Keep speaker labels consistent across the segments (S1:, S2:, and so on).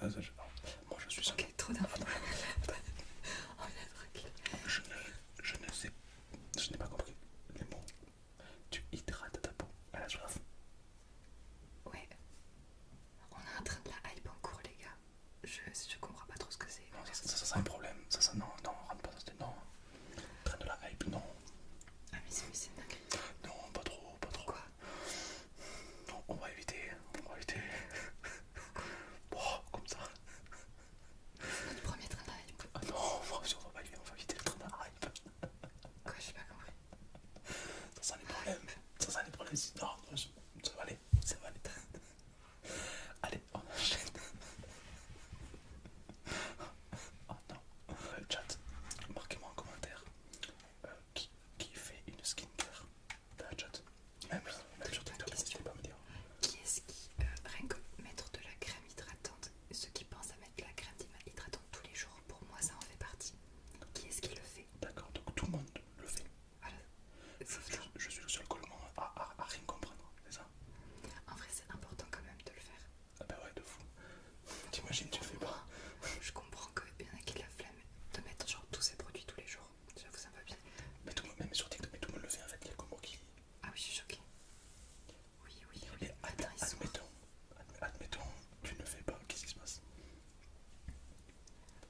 S1: Moi je suis seul.
S2: Ok, trop d'infos. Oh, il est tranquille.
S1: Je ne sais. Je n'ai pas compris les mots. Tu hydrates ta peau à la soif.
S2: Ouais. On est en train de la hype en cours, les gars. Je comprends pas trop ce que c'est.
S1: Non, ça c'est un problème. Non, rentre pas dans cette. Non. Train de la hype, non.
S2: Ah, mais c'est une dinguerie.
S1: Non, pas trop, pas trop.
S2: Quoi?
S1: Non, on va éviter. Bon, comme ça.
S2: C'est notre premier train de la hype.
S1: Ah non, on va éviter le train de la hype.
S2: Quoi, j'ai pas compris.
S1: Ça, c'est un problème. Non, ça va aller. Allez, on enchaîne. Oh non. Chat, marquez-moi en commentaire qui fait une skincare dans la chat. Même sur TikTok, n'hésitez pas à me dire.
S2: Qui est-ce qui, rien que mettre de la crème hydratante, ceux qui pensent à mettre de la crème hydratante tous les jours, pour moi ça en fait partie. Qui est-ce qui le fait?
S1: D'accord, donc tout le monde le fait.
S2: Voilà. Sauf toi.
S1: Je suis le seul collement à rien comprendre, c'est ça?
S2: En vrai, c'est important quand même de le faire.
S1: Ah bah ouais, de fou. T'imagines, tu le fais pas.
S2: Je comprends qu'il y en a qui la flemme de mettre genre tous ces produits tous les jours. J'avoue, ça me va bien.
S1: Mais tout le monde, même sur TikTok, mais tout le monde le fait en fait, il y a que moi qui.
S2: Ah oui, je suis choquée. Oui.
S1: Et
S2: Attends, ils sont...
S1: admettons, tu ne le fais pas, qu'est-ce qui se passe?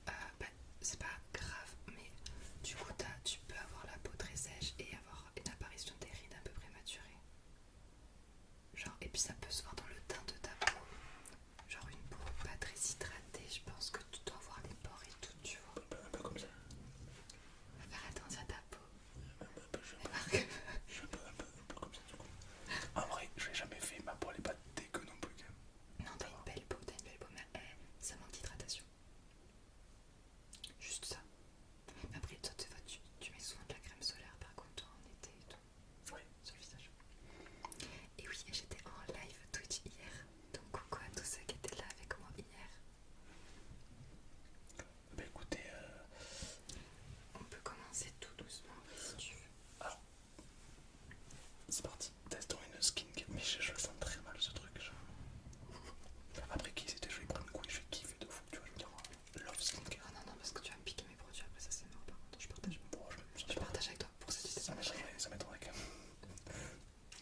S2: Bah, c'est pas grave, mais du coup, tu peux avoir la peau très sèche et avoir une apparition des rides un peu prématurée. Genre, et puis ça peut se voir dans le teint de ta peau. Genre une peau pas très hydratée, je pense que tu dois avoir les pores et tout, tu vois.
S1: Un peu comme ça.
S2: Va faire attention à ta peau.
S1: Je suis un peu comme ça du coup. En vrai, je l'ai jamais fait, ma peau elle est pas dégueu non plus quand même.
S2: Non, t'as une belle peau, mais ça manque d'hydratation. Juste ça. Mais après, toi, tu mets souvent de la crème solaire par contre, toi, en été et tout,
S1: Oui.
S2: sur le visage. Et oui, j'étais en live Twitch hier, donc coucou à tous ceux qui étaient là avec moi hier.
S1: Bah écoutez,
S2: On peut commencer tout doucement si tu veux.
S1: alors, c'est parti. Testons une skin, mais je le sens très mal ce truc. Après qui c'était, je vais prendre un coup et je vais kiffer de fou, tu vois, je veux dire, love skincare.
S2: Oh non, parce que tu vas me piquer mes produits après, ça c'est mort par contre, je partage.
S1: Bon,
S2: Je partage avec toi pour ce sujet.
S1: ça m'étonnerait quand même.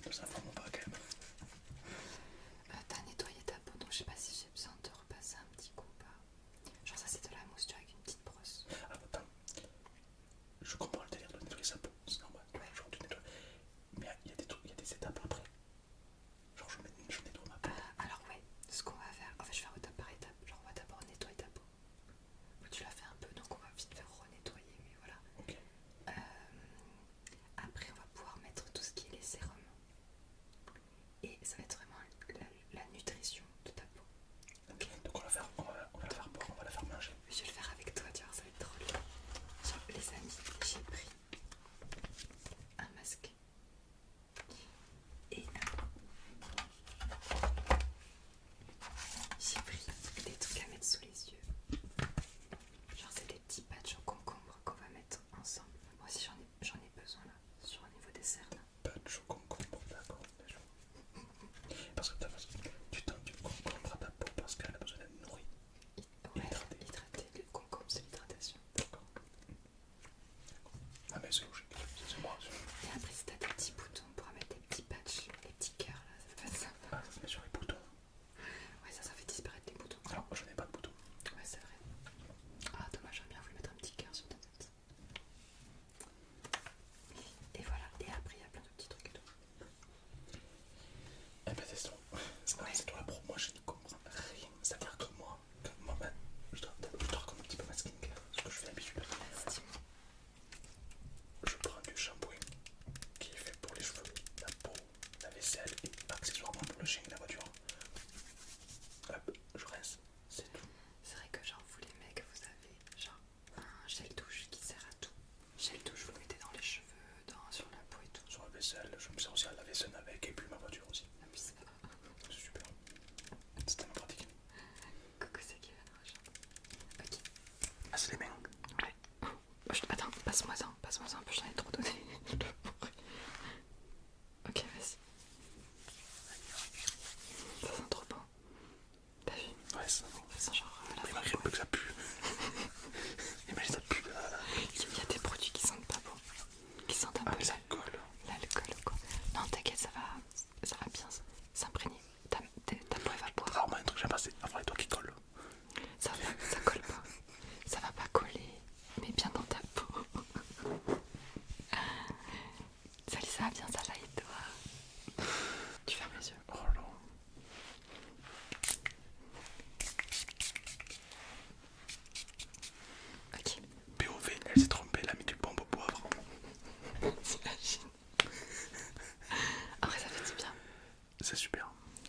S1: Nous informons pas quand même.
S2: T'as nettoyé ta peau, donc je sais pas si j'ai besoin de repasser un petit coup ou pas. Genre ça c'est de la mousse, tu vois, avec une petite brosse.
S1: Alors attends, je comprends le délire de nettoyer sa peau, c'est normal, tu vois, genre tu nettoies. Mais il y a des trucs, il y a des étapes après. Genre je nettoie ma peau.
S2: Alors ouais, ce qu'on va faire, en fait je vais faire étape par étape. Genre on va d'abord nettoyer ta peau. Tu l'as fait un peu, donc on va vite faire renettoyer, mais voilà.
S1: Ok.
S2: Après on va pouvoir mettre tout ce qui est les sérums. Et ça va être vraiment la nutrition de ta peau.
S1: Ok, donc on va la faire boire, on va la faire manger.
S2: Je vais le faire avec toi, tu vois, ça va être drôle. Genre, les amis, j'ai pris un masque et j'ai pris des trucs à mettre sous les yeux. Genre, c'est des petits patchs au concombre qu'on va mettre ensemble. Moi aussi, j'en ai besoin là, sur au niveau des cernes.
S1: Pas de chaud concombre, d'accord, déjà. Parce que tu tends du concombre à ta peau parce qu'elle a besoin d'être nourrie.
S2: Ouais, hydrater, le concombre, c'est l'hydratation.
S1: D'accord. Ah mais c'est logique, c'est moi.
S2: Et après, si t'as des petits boutons, on pourra mettre des petits patchs, des petits cœurs là, ça peut être sympa.
S1: Ah, ça se met sur les boutons.
S2: Ouais, ça fait disparaître les boutons.
S1: Alors, je n'ai pas de boutons.
S2: Ouais, c'est vrai. Ah, dommage, j'aurais bien voulu mettre un petit cœur sur ta tête. Et voilà, et après, il y a plein de petits trucs et tout.
S1: Eh ben testons. C'est toi la pro, moi je n'y comprends rien. C'est-à-dire que moi je te raconte un petit peu ma skincare, ce que je fais d'habitude. Je prends du shampoing qui est fait pour les cheveux, la peau, la vaisselle et accessoirement pour le chien et la voiture.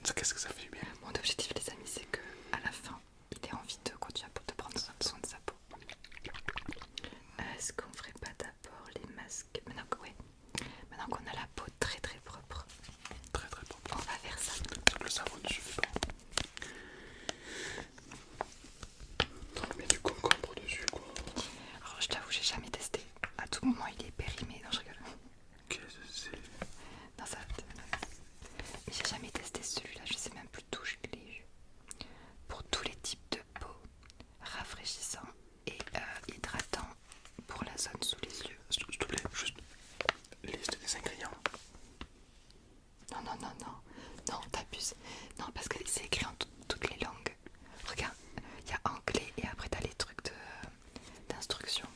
S1: Ça, qu'est-ce que ça fait du bien?
S2: Mon objectif, les amis, c'est que à la fin, il ait envie de continuer de prendre soin de sa peau. Est-ce qu'on ferait pas d'abord les masques? Maintenant qu'on a la peau très très propre,
S1: Très très propre.
S2: on va faire ça.
S1: Sauf que le savon ne suffit pas. On met du concombre dessus quoi.
S2: Alors je t'avoue, j'ai jamais testé. À tout moment, il est périmé. Non, je rigole.
S1: Qu'est-ce que c'est?
S2: Non, ça. Mais j'ai jamais testé celui-là. Je sais même plus d'où je l'ai eu. Pour tous les types de peau, rafraîchissant et hydratant pour la zone sous les yeux.
S1: S'il te plaît, juste liste des ingrédients.
S2: Non, t'abuses. Non, parce que c'est écrit en toutes les langues. Regarde, il y a anglais et après t'as les trucs d'instruction.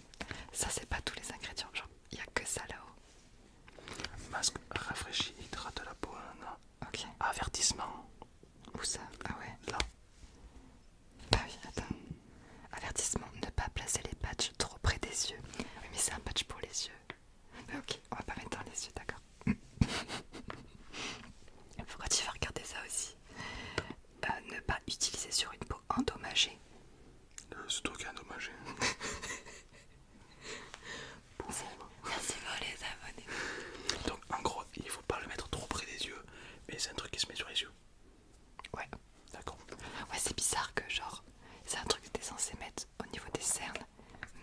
S2: Ça, c'est pas tous les ingrédients. Genre, il y a que ça là-haut.
S1: Masque rafraîchi, hydrate la peau. Là.
S2: Ok.
S1: Avertissement.
S2: Où ça? Ah ouais.
S1: Là.
S2: Ah oui, attends. Avertissement, ne pas placer les patchs trop près des yeux. Oui, mais c'est un patch pour les yeux. Mais ok, on va pas mettre dans les yeux, d'accord. Pourquoi tu vas regarder ça aussi? Ne pas utiliser sur une peau endommagée.
S1: C'est toi qui as endommagé.
S2: Merci pour les abonnés.
S1: Donc en gros, il faut pas le mettre trop près des yeux. Mais c'est un truc qui se met sur les yeux.
S2: Ouais.
S1: D'accord.
S2: Ouais, c'est bizarre que genre, c'est un truc que t'es censé mettre au niveau des cernes,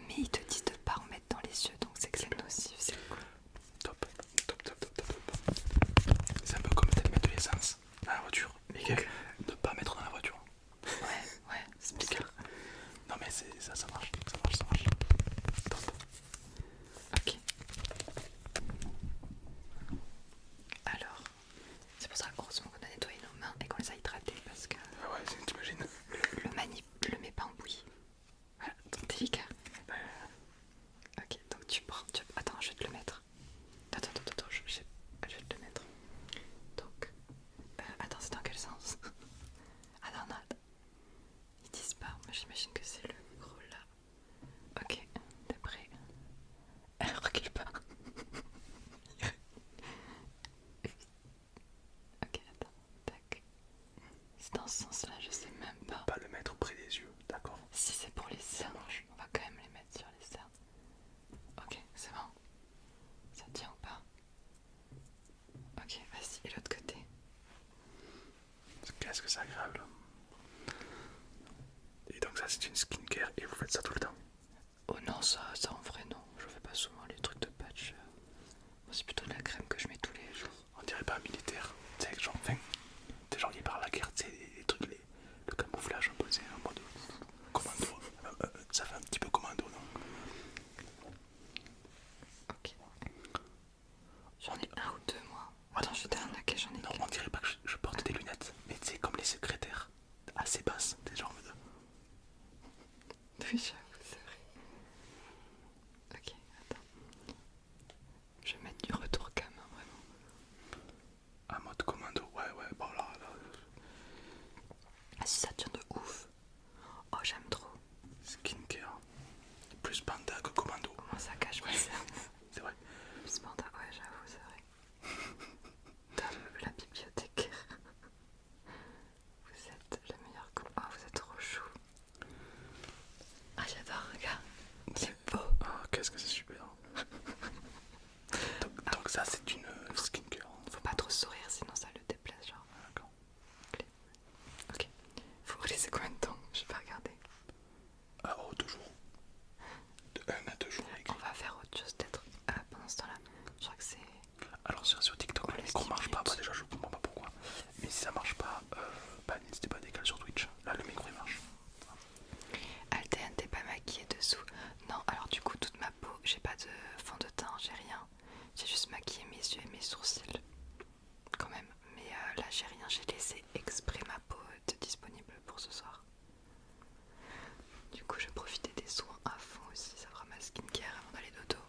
S2: mais ils te disent de pas en mettre dans les yeux, donc c'est que c'est nocif, c'est cool.
S1: Top. C'est un peu comme peut-être mettre de l'essence dans la voiture. Mais ne pas mettre dans la voiture.
S2: Ouais, c'est bizarre.
S1: Non mais ça marche. Top.
S2: Ok. Alors, c'est pour ça heureusement qu'on a nettoyé nos mains et qu'on les a hydratées parce que
S1: Ah ouais, t'imagines.
S2: le met pas en bouillie. Voilà, c'est délicat. Ok, donc tu prends. Attends, je vais te le mettre. Attends, je vais te le mettre. Donc, attends, c'est dans quel sens? Ah non, ils disent pas. Moi j'imagine que c'est le gros là. Ok, t'es prêt? Recule pas. Ok, attends, tac. C'est dans ce sens là, je sais même pas.
S1: Pas le mettre près des yeux, d'accord.
S2: Si c'est pour les cernes, on va quand même les mettre sur les cernes. Ok, c'est bon. Ça tient ou pas? Ok, vas-y, et l'autre côté.
S1: Qu'est-ce que c'est agréable. Et donc ça c'est une skincare et vous faites ça tout le temps?
S2: Oh non, ça en vrai non. Je fais pas souvent les trucs de patch. Moi, c'est plutôt de la crème que je mets tous les jours.
S1: On dirait pas un militaire. Tu sais, genre, enfin, t'es genre il part à la guerre, tu sais, les trucs, le camouflage un peu, c'est en mode commando. Ça fait un petit peu commando, non?
S2: Ok. J'en ai un ou deux moi. Attends, je t'ai arnaqué, j'en ai
S1: Non,
S2: qu'un.
S1: on dirait pas que je porte des lunettes, mais tu sais, comme les secrétaires, assez basses, des genre en mode.
S2: Oui, j'avoue, c'est vrai. Ok, attends. Je vais mettre du retour cam, hein, vraiment.
S1: En mode commando, ouais, bon là.
S2: Ah si, ça tient de ouf. Oh, j'aime trop.
S1: Skincare. Plus panda que commando.
S2: Comment ça cache mes cernes?
S1: C'est vrai.
S2: Plus panda, ouais, j'avoue, c'est vrai. Tom, la bibliothécaire. Vous êtes le meilleur coup. Oh, vous êtes trop chou. Ah, j'adore, regarde. C'est beau.
S1: Ah, qu'est-ce que c'est super. Donc ça c'est une skincare.
S2: Faut pas trop sourire, sinon ça le déplace, genre.
S1: D'accord.
S2: Ok. Faut laisser combien de temps? Je vais pas regarder.
S1: Ah, 2 jours. De 1 à 2 jours.
S2: On va faire autre chose peut-être pendant ce temps-là. Je crois que c'est...
S1: Alors sur TikTok, le micro marche pas. Bah, déjà je comprends pas pourquoi. Mais si ça marche pas, n'hésitez pas à décaler sur Twitch. Là le micro il marche.
S2: Alten, t'es pas maquillée dessous? Non, alors du coup toute ma peau, j'ai pas de fond de teint, j'ai rien. J'ai juste maquillé mes yeux et mes sourcils. Quand même. Mais là j'ai rien, j'ai laissé exprès ma peau disponible pour ce soir. Du coup je profitais des soins à fond aussi, ça fera ma skincare avant d'aller dodo.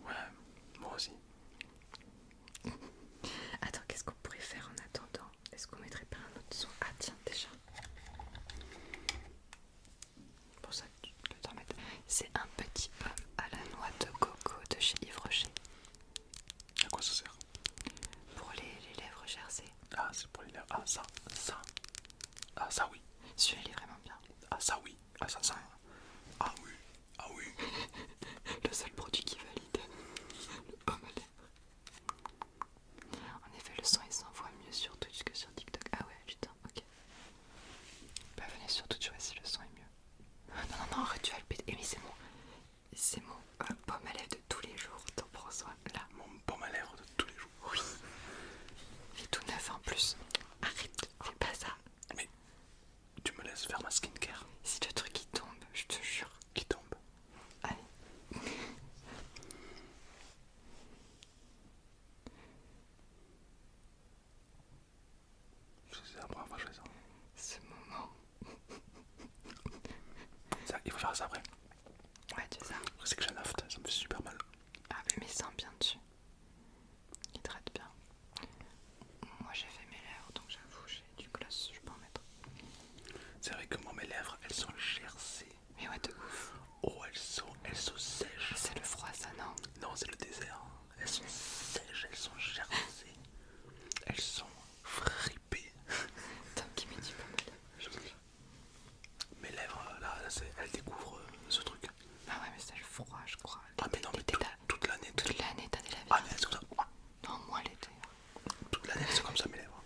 S1: Ouais, moi aussi.
S2: Attends, qu'est-ce qu'on pourrait faire en attendant? Est-ce qu'on mettrait pas un autre son? Ah tiens, déjà. Pour ça, tu peux t'en mettre. C'est un petit pomme à la noix de coco de chez Yves Rocher.
S1: À quoi ça sert?
S2: Pour les lèvres gercées.
S1: Ah, c'est pour les lèvres. Ah, ça. Ah, ça, oui.
S2: Celui-là, il est vraiment bien.
S1: Ah, ça, oui. Ah, ça. Ah, oui. Ah, oui.
S2: Le seul produit qui valide. Le baume à lèvres. En effet, le son il s'envoie mieux sur Twitch que sur TikTok. Ah ouais, putain, ok. Bah venez sur Twitch, ouais, si le son est mieux. Non, arrête, tu vas le péter. Mais c'est mon baume à lèvres de tous les jours. T'en prends soin, là.
S1: Mon baume à lèvres de tous les jours.
S2: Oui. Il est tout neuf en plus. Arrête, fais pas ça.
S1: Mais tu me laisses faire ma skincare.
S2: Si le truc il tombe, je te jure.
S1: Qui tombe.
S2: Allez.
S1: C'est la première fois que je fais ça.
S2: Ce moment.
S1: Ça, il faut faire ça après.
S2: Ouais, tu sais ça.
S1: C'est que j'ai un aft, ça me fait super mal.
S2: Ah mais sens bien dessus. Hydrate bien. Moi j'ai fait mes lèvres donc j'avoue j'ai du gloss, je peux en mettre.
S1: C'est vrai que moi mes lèvres elles sont gercées.
S2: Mais ouais de ouf.
S1: Oh elles sont sèches.
S2: C'est le froid ça non?
S1: Non c'est le désert. Elles sont sèches, elles sont gercées. Elles sont fripées.
S2: Tom qui met du pomme.
S1: Mes lèvres là elles découvrent ce truc.
S2: Ah ouais mais c'est le froid je crois.
S1: Ah mais non mais toute l'année.
S2: Toute l'année t'as des lèvres.
S1: Ah mais elles sont comme ça.
S2: Non moi l'été.
S1: Toute l'année elles sont comme ça mes lèvres.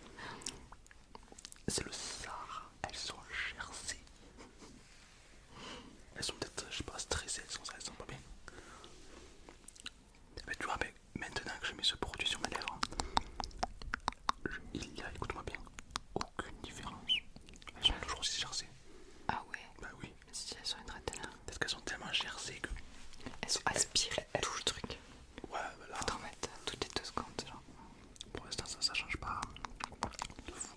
S1: C'est le Sahara, elles sont gercées. Elles sont peut-être, je sais pas, stressées, elles sont pas bien. Mais tu vois, mais maintenant que je mets ce produit sur mes lèvres, il y a, écoute-moi bien, aucune différence. Elles sont toujours aussi gercées.
S2: Ah ouais.
S1: Bah oui.
S2: Si elles sont hydratées là.
S1: Peut-être qu'elles sont tellement gercées que...
S2: Elles sont aspirées tout le truc.
S1: Ouais, bah là...
S2: Faut t'en mettre toutes les 2 secondes genre.
S1: Pour l'instant ça change pas de fou.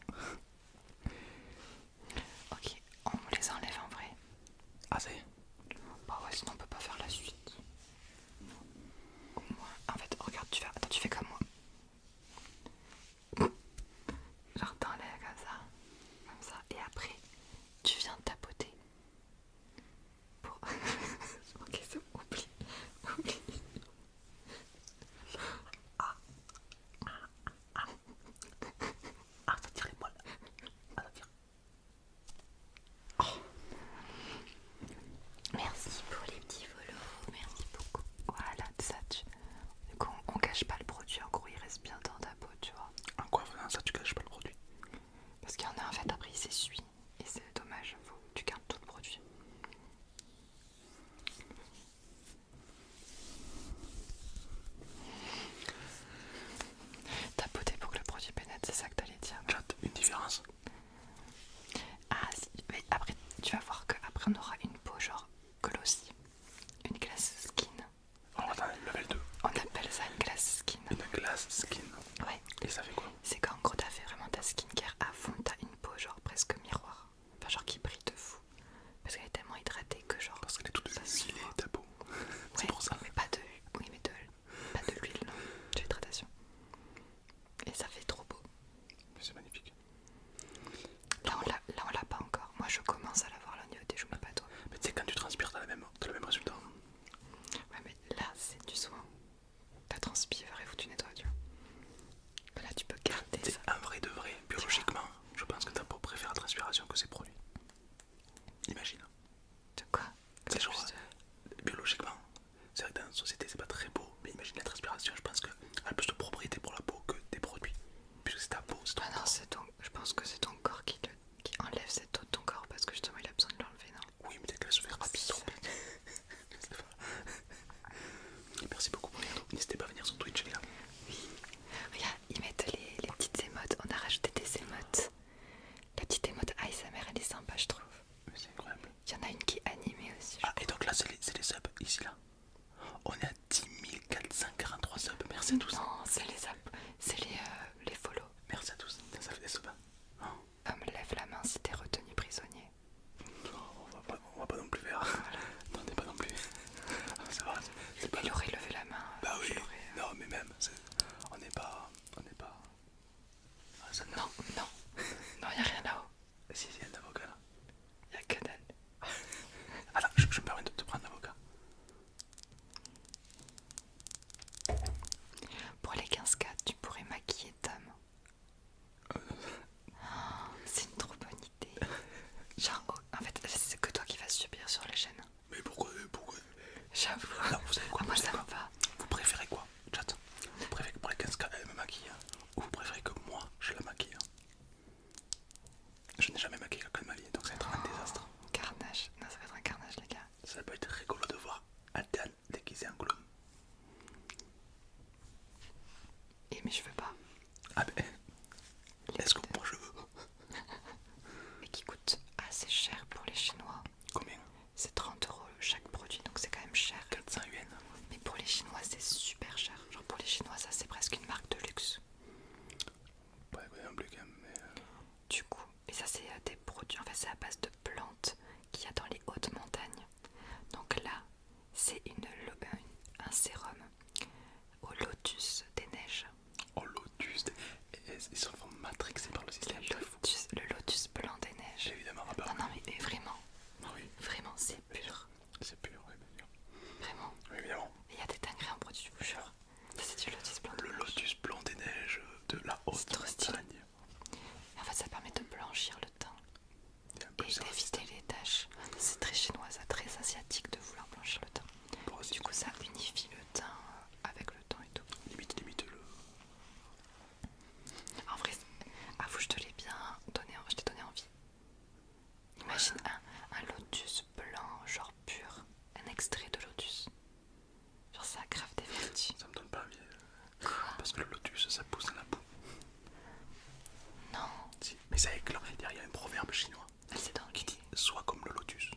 S1: un proverbe chinois
S2: Ah, c'est dans
S1: qui dit sois comme le lotus.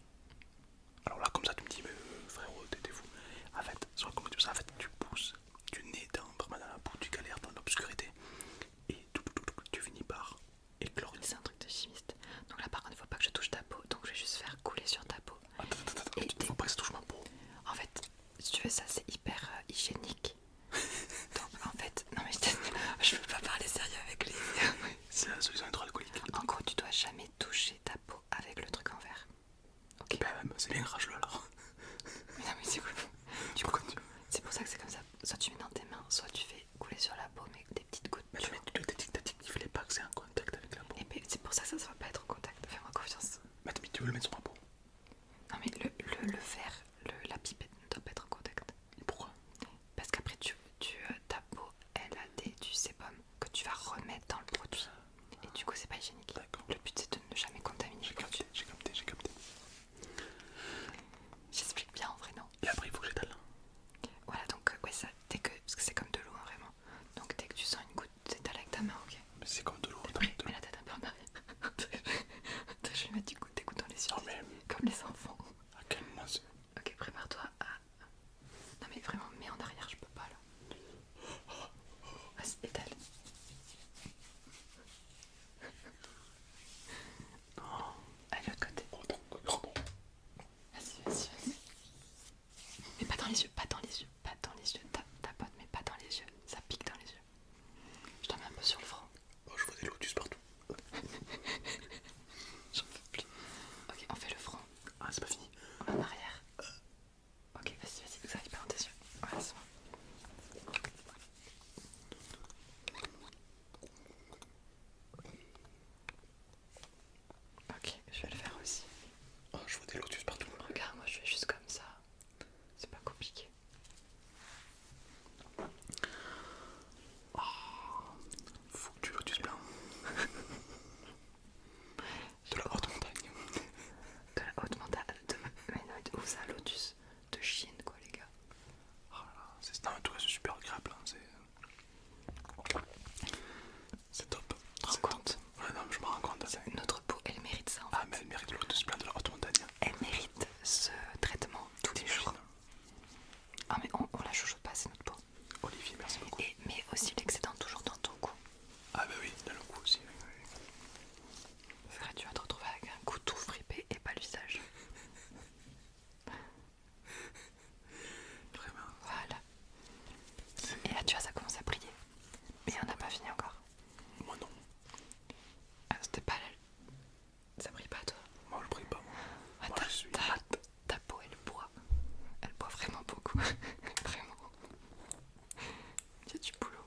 S1: Alors là, comme ça, tu me dis, mais frérot, t'es fou. En fait, sois comme le lotus, en fait, tu pousses, tu nais vraiment dans la boue, tu galères dans l'obscurité et tu finis par éclore.
S2: C'est un truc de chimiste. Donc là, par contre, il faut pas que je touche ta peau, donc je vais juste faire couler sur ta peau.
S1: Attends, il faut pas que ça touche ma peau.
S2: En fait, si tu veux, ça c'est hyper hygiénique. Donc en fait, non mais je peux pas parler sérieux avec les.
S1: C'est la solution hydroalcoolique.
S2: En gros, tu dois jamais toucher ta peau avec le truc en verre. Ok.
S1: Ben, c'est bien rageux alors.
S2: Mais non mais c'est cool. Du coup, c'est pour ça que c'est comme ça. Soit tu mets dans tes mains, soit tu fais couler sur la peau, mais des petites gouttes.
S1: Mais t'as dit qu'il fallait pas que c'est en contact avec la peau.
S2: Et ben, c'est pour ça que ça va pas être en contact. Fais-moi confiance.
S1: Mais tu veux le mettre sur ma peau?
S2: Non mais le verre, la pipette ne doit pas être en contact.
S1: Pourquoi?
S2: Parce qu'après ta peau, elle a du sébum que tu vas remettre dans le produit. Et du coup c'est pas hygiénique.
S1: D'accord.
S2: Le but c'est de ne jamais contaminer le produit.
S1: J'ai capté.
S2: J'explique bien en vrai, non?
S1: Et après il faut que j'étale.
S2: Voilà, donc ouais, ça, parce que c'est comme de l'eau hein, vraiment. Donc dès que tu sens une goutte, t'étales avec ta main, ok?
S1: Mais c'est comme de l'eau.
S2: Mets la tête un peu en arrière. Je vais mettre des gouttes dans les yeux.
S1: Non mais
S2: Comme les enfants.
S1: à quel moment c'est...
S2: Ok, prépare-toi à... Non mais vraiment, mets en arrière, je peux pas là. Vas-y, étale. Allez, l'autre côté. Vas-y. Mais pas dans les yeux, pas dans les yeux. Tapote, mais pas dans les yeux. Ça pique dans les yeux. Je t'en mets un peu sur le front.
S1: Oh, je vois des lotus partout.
S2: J'en peux plus. Ok, on fait le front.
S1: Ah, c'est pas fini.
S2: On va en arrière. Ok, vas-y, ça arrive pas dans tes yeux. Voilà, c'est bon. Ok, je vais le faire aussi.
S1: Oh, je vois des lotus partout.
S2: Regarde, moi je fais juste comme ça. C'est pas compliqué.
S1: Faut que tu lotus blanc. De la haute montagne.
S2: De la haute montagne. Mais non, où ça, lotus? De Chine, quoi, les gars.
S1: Oh là là, non, en tout cas, c'est super agréable. Hein. C'est top.
S2: Tu te rends compte?
S1: Ouais, non, mais je me rends compte.
S2: Notre peau, elle mérite ça en fait.
S1: Ah, mais elle mérite le lotus blanc de la haute montagne.
S2: Elle mérite ce traitement tous les jours. Ah, mais on la chouchoute pas, c'est notre peau.
S1: Olivier, merci beaucoup.
S2: Mais aussi l'excédent toujours dans ton cou.
S1: Ah, bah oui, dans le cou aussi. Oui.
S2: Frère, tu vas te retrouver avec un cou tout fripé et pas le visage.
S1: Vraiment.
S2: Voilà. Et là, tu vois, ça commence à briller. Mais on n'a pas fini encore.
S1: Moi non.
S2: Ah, c'était pas là. Ça brille pas, toi?
S1: Moi je brille pas.
S2: Ah,
S1: Moi je suis mat.
S2: ta peau, elle boit. Elle boit vraiment beaucoup. Vraiment. Il y a du boulot.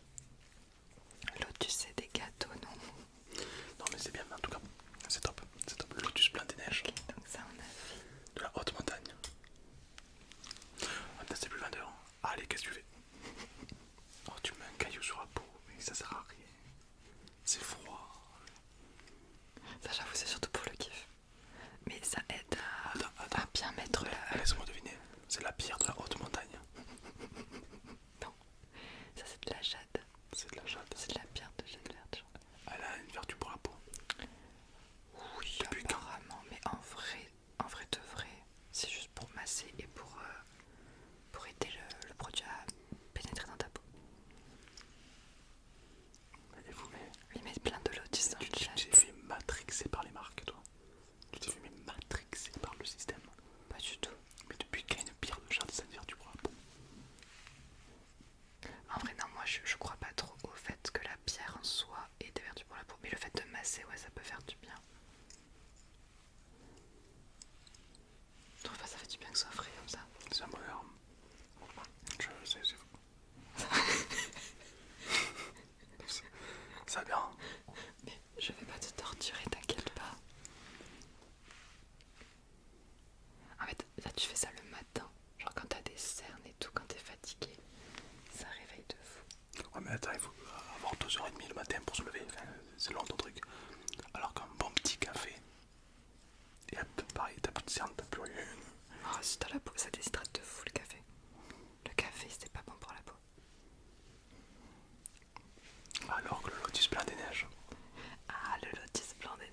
S2: Lotus, c'est des gâteaux, non?
S1: Non mais c'est bien, mais en tout cas, c'est top. C'est top. Le lotus plein des neiges.
S2: Ok, donc ça, on a fait.
S1: De la haute montagne. Ah, putain, c'est plus vendeur. Allez, qu'est-ce que tu fais? Oh, tu mets un caillou sur la peau, mais ça sert à rien. C'est froid.
S2: Ça, j'avoue, c'est surtout pour le kiff. Mais ça aide
S1: Attends.
S2: à bien mettre la...
S1: Laisse-moi deviner. C'est la pierre de la haute montagne.
S2: Non, ça c'est de la jade.
S1: C'est de la jade.
S2: C'est de la pierre de jade verte, genre.
S1: Elle a une vertu pour la peau.
S2: Oui,
S1: Depuis quand?
S2: apparemment. Mais en vrai de vrai, c'est juste pour masser et pour aider le produit à pénétrer dans ta peau.
S1: Elle est fou, mais...
S2: Ils mettent plein de lotus dans le
S1: Tu
S2: jade.
S1: t'es fait matrixer par les marques, toi. Tu t'es fait matrixer par le système.
S2: Pas du tout.
S1: Mais depuis qu'il y a une pierre de jade, ça te vertu pour la peau.
S2: En vrai, non, moi je crois pas trop au fait que la pierre en soi ait des vertus pour la peau. Mais le fait de masser, ouais, ça peut faire du bien. Je trouve pas ça fait du bien que ce soit frais comme ça.
S1: C'est un bonheur. Je sais, c'est fou. Ça va bien.
S2: Mais je vais pas te torturer, t'inquiète pas. En fait, là tu fais ça le matin. Genre quand t'as des cernes et tout, quand t'es fatigué. Ça réveille de fou.
S1: Ouais, mais attends, il faut avoir 2h30 le matin pour se lever. Enfin, c'est long ton truc. Alors qu'un bon petit café. Et hop, pareil, t'as plus de cernes, t'as plus rien.
S2: Oh, si t'as la peau, ça déshydrate de fou le café. Le café, c'est pas bon pour la peau.
S1: Alors que le lotus plein des neiges.
S2: Ah, le lotus blanc des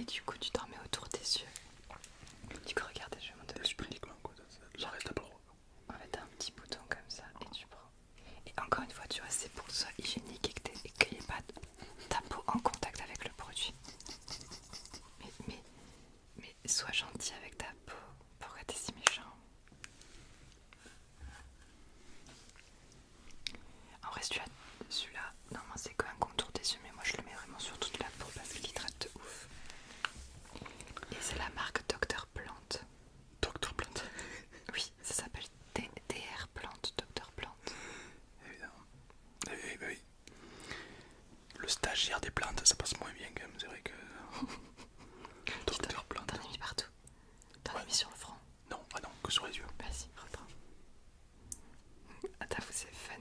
S2: Et du coup, tu t'en mets autour des yeux. Du coup, regardez, je vais montrer.
S1: Des yeux uniquement, quoi. Ça reste à pas le droit.
S2: En fait, t'as un petit bouton comme ça et tu prends. Et encore une fois, tu vois, c'est pour que ce soit hygiénique et qu'il n'y ait pas ta peau en contact avec le produit. Mais sois gentil avec ta peau. Pourquoi t'es si méchant? En vrai, celui-là, normalement c'est qu'un contour des yeux, mais moi je le mets vraiment sur toute la peau parce qu'il hydrate de ouf. Et c'est la marque Dr Plante.
S1: Dr Plante.
S2: Oui, ça s'appelle DR Plante, Dr Plante.
S1: Évidemment. Oui, bah oui. Le stagiaire des plantes, ça passe moins bien quand même, c'est vrai que... Dr Plante.
S2: T'en as mis partout. T'en as mis sur le front.
S1: Non, ah non, que sur les yeux.
S2: Vas-y, reprends. Ah, t'avoue, c'est fun.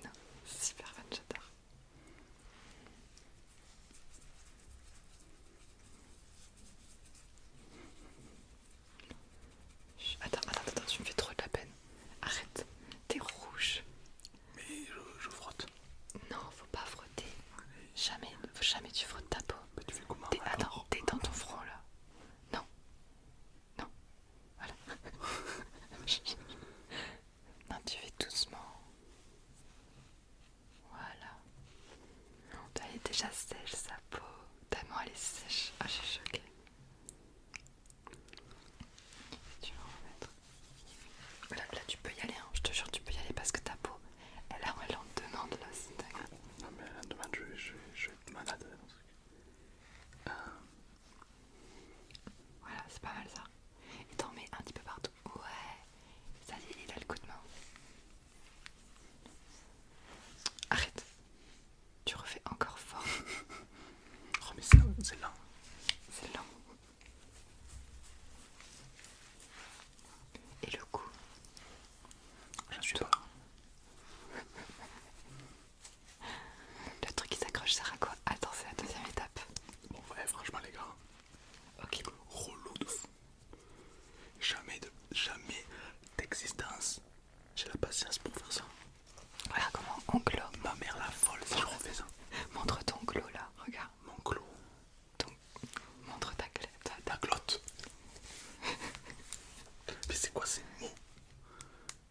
S2: Super fun, j'adore. Attends, tu me fais trop de la peine. Arrête, t'es rouge.
S1: Mais je frotte.
S2: Non, faut pas frotter. Jamais tu frottes ta peau.
S1: Bah tu fais comment?
S2: Attends, t'es dans ton front là. Non. Voilà. Non, tu fais doucement. Voilà. Elle est déjà sèche sa peau. Tellement elle est sèche. Ah, je suis choquée. Tu vas en remettre. Là, tu peux y aller, hein. Je te jure, tu peux y aller parce que ta peau, elle en demande là. C'est dingue.
S1: Non mais là, demain je vais être malade dans ce truc.
S2: Voilà, c'est pas mal ça. Et t'en mets un petit peu partout. Ouais. Ça y est, il a le coup de main. Arrête. Tu refais encore fort.
S1: Oh mais c'est lent.
S2: C'est lent. Et le coup.
S1: J'en suis pas là.
S2: Le truc qui s'accroche sert à quoi? Attends, c'est la deuxième étape.
S1: Bon ouais, franchement les gars,
S2: Ok.
S1: relou de fou. Jamais d'existence. J'ai la patience pour faire ça.
S2: Regarde comment on glow.
S1: Ma mère la folle si je refais ça.
S2: Montre ton glow là, regarde.
S1: Mon clos.
S2: Montre ta
S1: Ta glotte. Mais c'est quoi ces mots?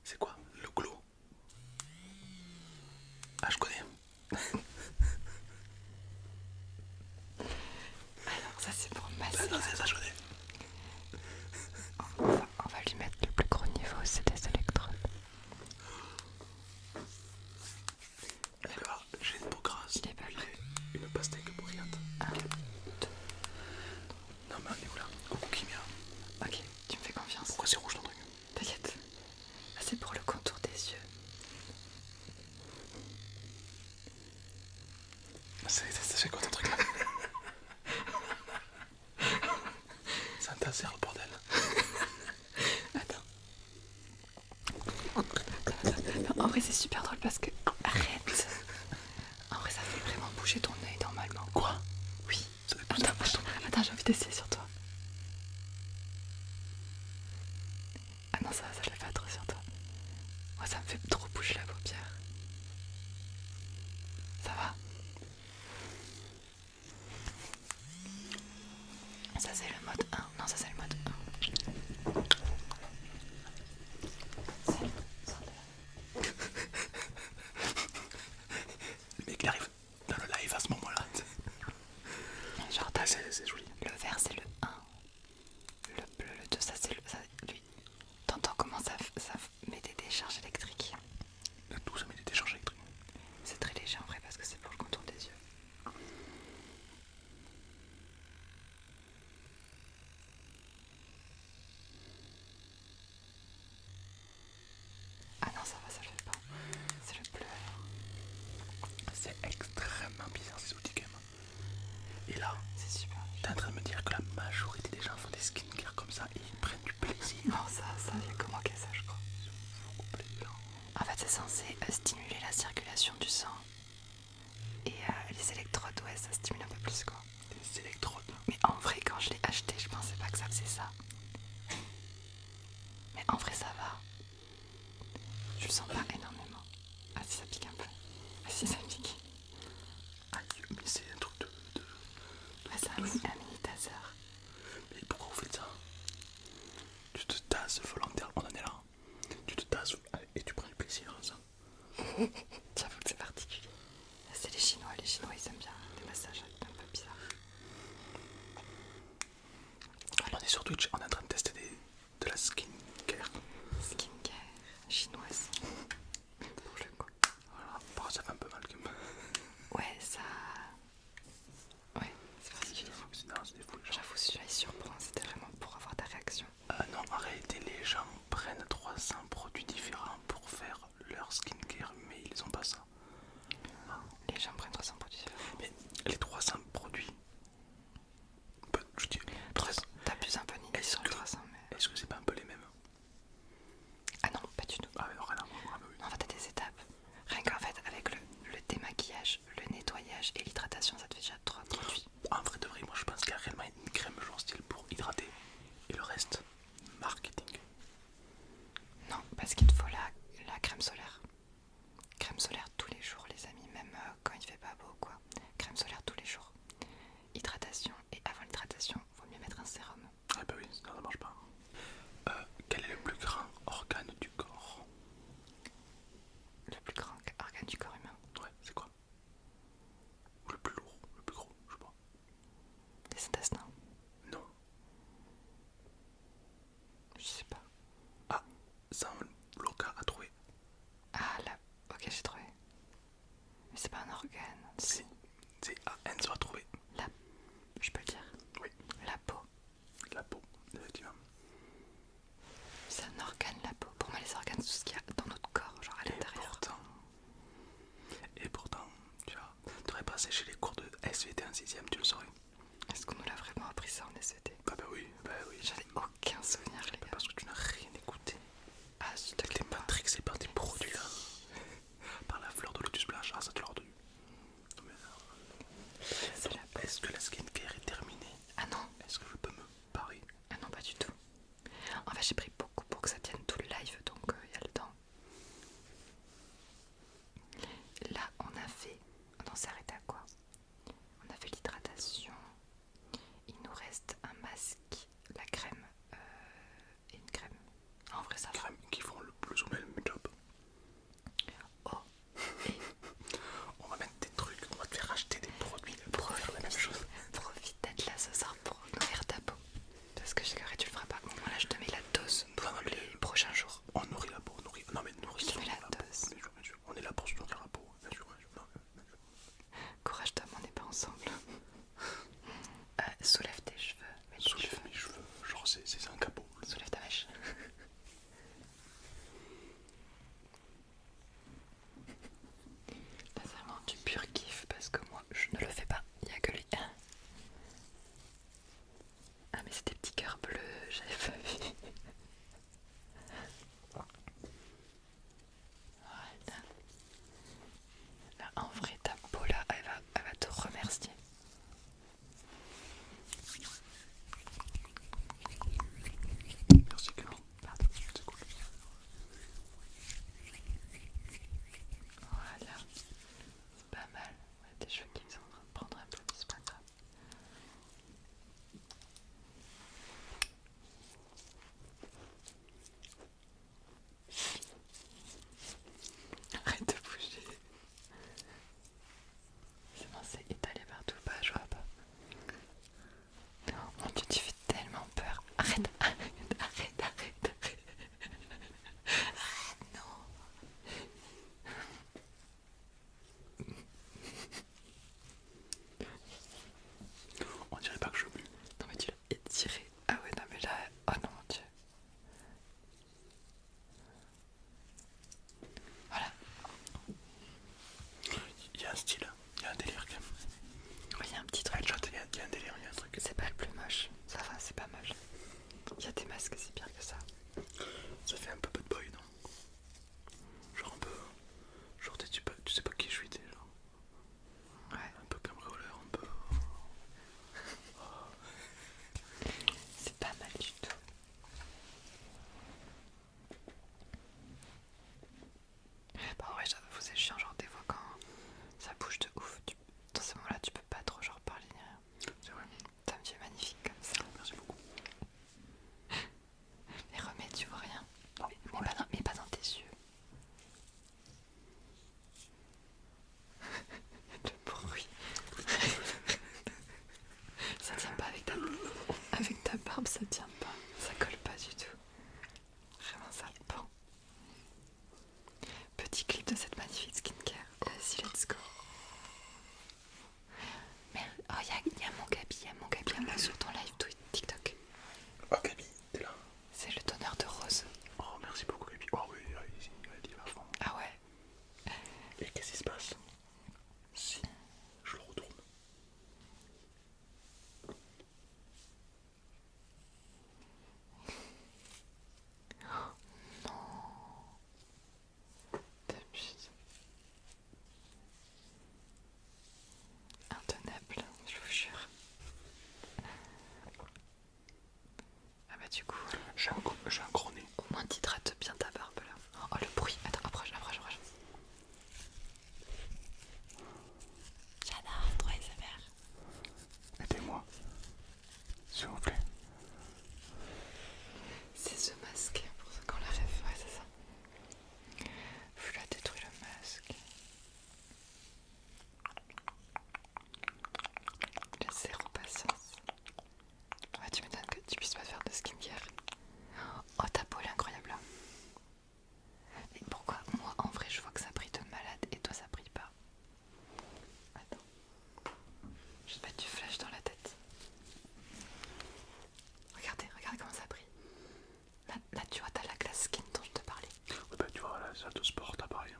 S1: C'est quoi le glow? Ah je connais.
S2: Alors ça c'est pour masser.
S1: C'est ça je connais.
S2: On va lui mettre le plus gros niveau, c'est des électrodes.
S1: Alors j'ai une peau grasse.
S2: Il est pas là.
S1: Une pastèque brillante.
S2: 1, 2.
S1: Non mais on est où là? Coucou Kimia.
S2: Ok, tu me fais confiance.
S1: Pourquoi c'est rouge ton truc?
S2: T'inquiète. Là c'est pour le contour des yeux.
S1: C'est quoi ton truc là? C'est un taser le bordel.
S2: Attends. Non, en vrai c'est super drôle parce que... Arrête. En vrai ça fait vraiment bouger ton œil normalement.
S1: Quoi?
S2: Oui.
S1: Ça fait pousser un peu ton œil.
S2: Attends, j'ai envie d'essayer sur toi. Ah non, ça je le fais pas trop sur toi. Moi ça me fait trop bouger la paupière. Ça va? Ça c'est le mode 1. Non, ça c'est le mode 1.
S1: Le mec il arrive dans le live à ce moment-là.
S2: Genre,
S1: Ah, c'est joli.
S2: le vert c'est le 1. Le bleu, le 2, ça c'est lui. T'entends comment ça met des décharges électriques?
S1: Tout ça met des décharges électriques.
S2: C'est très léger en vrai parce que c'est pour le contour des yeux. Ah non, ça va, ça le fait pas. C'est le bleu alors.
S1: C'est extrêmement bizarre ces outils quand même. Et là,
S2: C'est super.
S1: t'es en train de me dire que la majorité des gens font des skincare comme ça et ils prennent du plaisir.
S2: Non, ça il y a comment qu'à ça je crois. En fait c'est censé stimuler la circulation du sang. Et les électrodes, ouais, ça stimule un peu plus quoi.
S1: Des électrodes.
S2: Mais en vrai quand je l'ai acheté, je pensais pas que ça faisait ça. Mais en vrai ça va. Je le sens pas énormément. Ah si ça pique un peu. Ah si ça pique.
S1: Aïe, mais c'est un truc de...
S2: Ouais, c'est un mini taser.
S1: Tu te tasses volontairement, on en est là. Tu te tasses et tu prends du plaisir à ça.
S2: J'avoue que c'est particulier. C'est les Chinois ils aiment bien les massages un peu bizarres.
S1: On est sur Twitch, on est en train de tester de la skincare.
S2: Skincare chinoise. Pour le coup.
S1: Voilà, bon, ça fait un peu mal quand même.
S2: Ouais, ça. Ouais, c'est particulier.
S1: Non, c'est des fous les gens.
S2: J'avoue, celui-là il surprend, c'était vraiment pour avoir ta réaction.
S1: Non, en réalité, les gens prennent 300 produits différents pour faire leur skincare, mais ils ont pas ça.
S2: Les gens prennent 300 produits différents.
S1: Mais les 300 produits, je dis,
S2: T'abuses un peu Nini sur le 300, mais.
S1: est-ce que c'est pas un peu les mêmes?
S2: Ah non, pas du tout.
S1: Ah, mais non, rien à voir. Ah, bah oui.
S2: Non, en fait, t'as des étapes. Rien qu'en fait, avec le démaquillage, le nettoyage et l'hydratation, ça te fait déjà 3 produits.
S1: En vrai de vrai, moi je pense qu'il y a réellement une crème genre style pour hydrater et le reste, marketing.
S2: Non, parce qu'il te faut la crème solaire. Crème solaire tous les jours, les amis, même quand il fait pas beau, quoi. Crème solaire tous les jours. Hydratation, et avant l'hydratation, vaut mieux mettre un sérum.
S1: Ah bah oui, sinon ça marche pas. Quel est le plus grand organe du corps?
S2: Le plus grand organe du corps humain.
S1: Ouais, c'est quoi? Ou le plus lourd, le plus gros, je sais pas.
S2: Les intestins.
S1: Non.
S2: Je sais pas.
S1: Ah, ça, Loca a trouvé.
S2: Ah là, ok, j'ai trouvé. Mais c'est pas un organe.
S1: Si, c'est Enzo a trouvé.
S2: La... Je peux le dire.
S1: Oui,
S2: La peau.
S1: la peau, effectivement.
S2: C'est un organe, la peau. Pour moi, les organes, c'est tout ce qu'il y a dans notre corps, genre à l'intérieur.
S1: Et pourtant, tu vois, t'aurais passé chez les cours de SVT en 6ème, tu le saurais.
S2: Est-ce qu'on nous l'a vraiment appris ça en SVT?
S1: Bah oui, bah oui.
S2: J'en ai aucun souvenir, les gars.
S1: Parce que tu n'as rien écouté.
S2: Ah, je te
S1: T'es matrixé par tes produits là. Par la fleur de lotus blanche. Ah, ça te l'a retenu.
S2: c'est la peau.
S1: Est-ce que la skincare est terminée?
S2: Ah non.
S1: Est-ce que je peux me parer?
S2: Ah non, pas du tout. En fait, j'ai pris beaucoup pour que ça tienne tout le live, donc il y a le temps. Là, on a fait... On s'est arrêté à quoi? On a fait l'hydratation. Il nous reste un masque, la crème et une crème. En vrai, ça va.
S1: Crème qui font le plus ou moins le même job.
S2: Oh, et
S1: On va mettre des trucs, on va te faire acheter des produits pour faire la même chose.
S2: profite d'être là ce soir pour nourrir ta peau. Parce que je sais que tu le feras pas. Bon, voilà, je te mets la dose pour les prochains jours.
S1: On nourrit la peau, on nourrit. Non mais nourrit
S2: Je te mets la
S1: peau.
S2: dose.
S1: Bien sûr. On est là pour se nourrir la peau, bien sûr. Non, bien sûr.
S2: Courage d'homme, on n'est pas ensemble. Soulève tes cheveux.
S1: Soulève mes cheveux, genre c'est un capot.
S2: Soulève ta mèche. Là, c'est vraiment du pur kiff parce que moi, je ne le fais pas. Il n'y a que lui. Ah, mais c'est des petits cœurs bleus, j'avais pas vu. Voilà. Là, en vrai, ta peau là, elle va te remercier.
S1: Merci Camille.
S2: Pardon.
S1: C'est cool.
S2: Voilà. C'est pas mal. Ouais, tes cheveux qui sont en train de prendre un peu, mais c'est pas grave. Arrête de bouger. C'est bon, c'est étalé partout, pas, je vois pas. Mon Dieu, tu fais tellement peur. Arrête. Non.
S1: On dirait pas que je mue.
S2: Non mais tu l'as étiré. Ah ouais, non mais là... Oh non, mon Dieu. Voilà.
S1: Il y a un style, il y a un délire quand même.
S2: Oui, il y a un petit truc.
S1: Headshot, il y a un délire, il y a un truc.
S2: C'est pas le plus moche. Ça va, c'est pas moche. Il y a des masques, c'est pire que ça.
S1: Ça fait un peu bad boy, non? Genre un peu... Genre tu sais pas qui je suis, t'es genre...
S2: Ouais.
S1: Un peu cambrioleur, un peu...
S2: C'est pas mal du tout. Bah ouais, j'avoue, c'est chiant, genre des fois quand ça bouge de ouf, dans ces moments-là, tu peux pas trop genre parler ni rien.
S1: C'est vrai.
S2: T'as un Dieu magnifique comme ça.
S1: Merci beaucoup.
S2: barbe ça tient pas, ça colle pas du tout. Vraiment ça pend. Petit clip de cette magnifique skincare. Vas-y, let's go. Merde, oh y a mon Gabi à moi sur ton live TikTok.
S1: Oh Gabi, t'es là.
S2: C'est le donneur de rose.
S1: Oh merci beaucoup Gabi. Oh oui, il va à fond.
S2: Ah ouais.
S1: Et qu'est-ce qui se passe si je le retourne?
S2: Intenable, je vous jure. Ah bah du coup,
S1: J'ai un gros nez.
S2: au moins t'hydrates bien ta barbe là. Oh le bruit, attends, approche. J'adore, trop ASMR.
S1: Aidez-moi, s'il vous plaît.
S2: C'est ce masque, pour ceux qui ont la rêve, ouais c'est ça. Je lui ai détruit le masque. J'ai zéro patience. Ouais, tu m'étonnes que tu puisses pas te faire de skincare. Oh, ta peau elle est incroyable là. Mais pourquoi moi en vrai je vois que ça brille de malade et toi ça brille pas? Attends. Je vais te mettre du flash dans la tête. Regardez comment ça brille. Là tu vois, t'as la glace skin dont je te parlais.
S1: Ouais, bah tu vois, la salle de sport, t'as pareil.